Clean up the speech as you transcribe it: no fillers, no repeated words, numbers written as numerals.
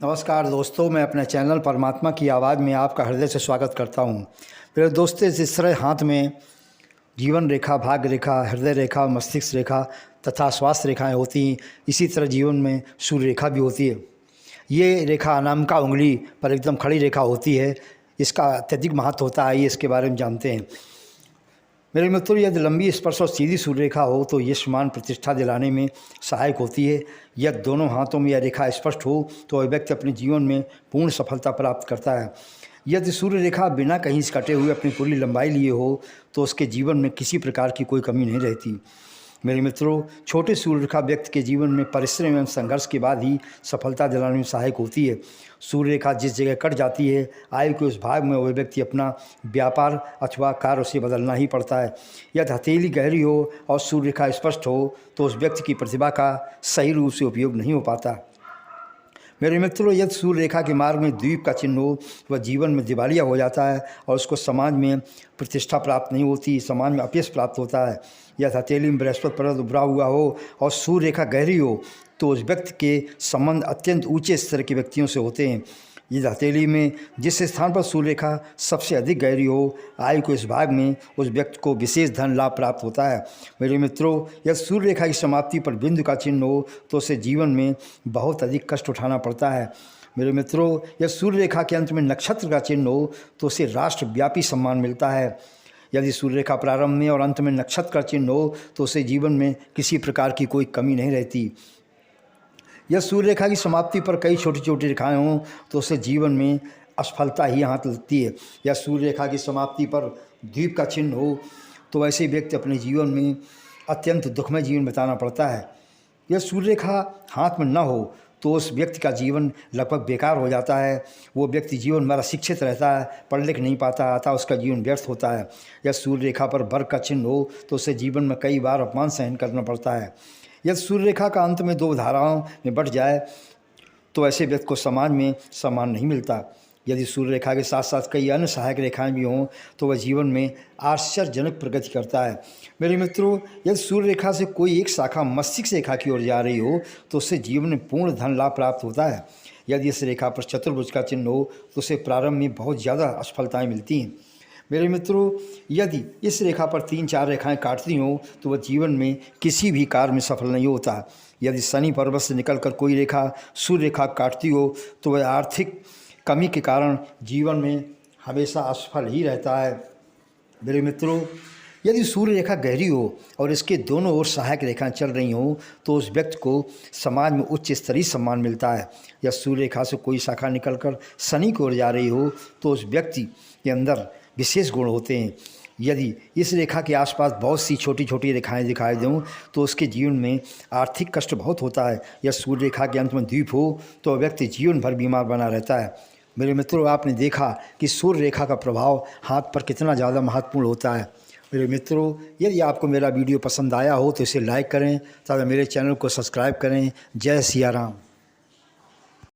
नमस्कार दोस्तों, मैं अपने चैनल परमात्मा की आवाज़ में आपका हृदय से स्वागत करता हूं। मेरे दोस्तों, जिस तरह हाथ में जीवन रेखा, भाग्य रेखा, हृदय रेखा, मस्तिष्क रेखा तथा स्वास्थ्य रेखाएं होती हैं, इसी तरह जीवन में सूर्य रेखा भी होती है। ये रेखा अनामिका उंगली पर एकदम खड़ी रेखा होती है। इसका अत्यधिक महत्व होता है। आइए इसके बारे में जानते हैं। मेरे मित्रों, यदि लंबी, स्पर्श और सीधी सूर्य रेखा हो तो ये समान प्रतिष्ठा दिलाने में सहायक होती है। यदि दोनों हाथों में यह रेखा स्पष्ट हो तो वह व्यक्ति अपने जीवन में पूर्ण सफलता प्राप्त करता है। यदि सूर्य रेखा बिना कहीं से कटे हुए अपनी पूरी लंबाई लिए हो तो उसके जीवन में किसी प्रकार की कोई कमी नहीं रहती। मेरे मित्रों, छोटे सूर्य रेखा व्यक्ति के जीवन में परिश्रम एवं संघर्ष के बाद ही सफलता दिलाने में सहायक होती है। सूर्य रेखा जिस जगह कट जाती है, आयु के उस भाग में वह व्यक्ति अपना व्यापार अथवा कार्य उसे बदलना ही पड़ता है। यदि हथेली गहरी हो और सूर्य रेखा स्पष्ट हो तो उस व्यक्ति की प्रतिभा का सही रूप से उपयोग नहीं हो पाता। मेरे मित्रों, यदि सूर्य रेखा के मार्ग में द्वीप का चिन्ह हो, वह जीवन में दिवालिया हो जाता है और उसको समाज में प्रतिष्ठा प्राप्त नहीं होती, समाज में अपयश प्राप्त होता है। यदि हथेली में बृहस्पति पर्वत उभरा हुआ हो और सूर्य रेखा गहरी हो तो उस व्यक्ति के संबंध अत्यंत ऊंचे स्तर के व्यक्तियों से होते हैं। यदि हथेली में जिस स्थान पर सूर्य रेखा सबसे अधिक गहरी हो, आयु के इस भाग में उस व्यक्ति को विशेष धन लाभ प्राप्त होता है। मेरे मित्रों, यदि सूर्य रेखा की समाप्ति पर बिंदु का चिन्ह हो तो उसे जीवन में बहुत अधिक कष्ट उठाना पड़ता है। मेरे मित्रों, यदि सूर्य रेखा के अंत में नक्षत्र का चिन्ह हो तो उसे राष्ट्रव्यापी सम्मान मिलता है। यदि सूर्य रेखा प्रारंभ में और अंत में नक्षत्र का चिन्ह हो तो उसे जीवन में किसी प्रकार की कोई कमी नहीं रहती। यह सूर्य रेखा की समाप्ति पर कई छोटी छोटी रेखाएं हों तो उसे जीवन में असफलता ही हाथ लगती है। या सूर्य रेखा की समाप्ति पर द्वीप का चिन्ह हो तो ऐसे व्यक्ति अपने जीवन में अत्यंत दुखमय जीवन बिताना पड़ता है। यह सूर्य रेखा हाथ में न हो तो उस व्यक्ति का जीवन लगभग बेकार हो जाता है। वो व्यक्ति जीवन में अशिक्षित रहता है, पढ़ लिख नहीं पाता, अतः उसका जीवन व्यर्थ होता है। यह सूर्य रेखा पर वर्ग का चिन्ह हो तो उसे जीवन में कई बार अपमान सहन करना पड़ता है। यदि सूर्य रेखा का अंत में दो धाराओं में बट जाए तो ऐसे व्यक्ति को समाज में सम्मान नहीं मिलता। यदि सूर्य रेखा के साथ साथ कई अन्य सहायक रेखाएं भी हों तो वह जीवन में आश्चर्यजनक प्रगति करता है। मेरे मित्रों, यदि सूर्य रेखा से कोई एक शाखा मस्तिष्क रेखा की ओर जा रही हो तो उससे जीवन में पूर्ण धन लाभ प्राप्त होता है। यदि इस रेखा पर चतुर्भुज का चिन्ह हो तो उसे प्रारंभ में बहुत ज़्यादा असफलताएँ मिलती हैं। मेरे मित्रों, यदि इस रेखा पर 3-4 रेखाएं काटती हों तो वह जीवन में किसी भी कार्य में सफल नहीं होता। यदि शनि पर्वत से निकलकर कोई रेखा सूर्य रेखा काटती हो तो वह आर्थिक कमी के कारण जीवन में हमेशा असफल ही रहता है। मेरे मित्रों, यदि सूर्य रेखा गहरी हो और इसके दोनों ओर सहायक रेखाएं चल रही हों तो उस व्यक्ति को समाज में उच्च स्तरीय सम्मान मिलता है। या सूर्य रेखा से कोई शाखा निकलकर शनि की ओर जा रही हो तो उस व्यक्ति के अंदर विशेष गुण होते हैं। यदि इस रेखा के आसपास बहुत सी छोटी छोटी रेखाएं दिखाई दें तो उसके जीवन में आर्थिक कष्ट बहुत होता है। या सूर्य रेखा के अंत में द्वीप हो तो व्यक्ति जीवन भर बीमार बना रहता है। मेरे मित्रों, आपने देखा कि सूर्य रेखा का प्रभाव हाथ पर कितना ज़्यादा महत्वपूर्ण होता है। मेरे मित्रों, यदि आपको मेरा वीडियो पसंद आया हो तो इसे लाइक करें तथा मेरे चैनल को सब्सक्राइब करें। जय सिया राम।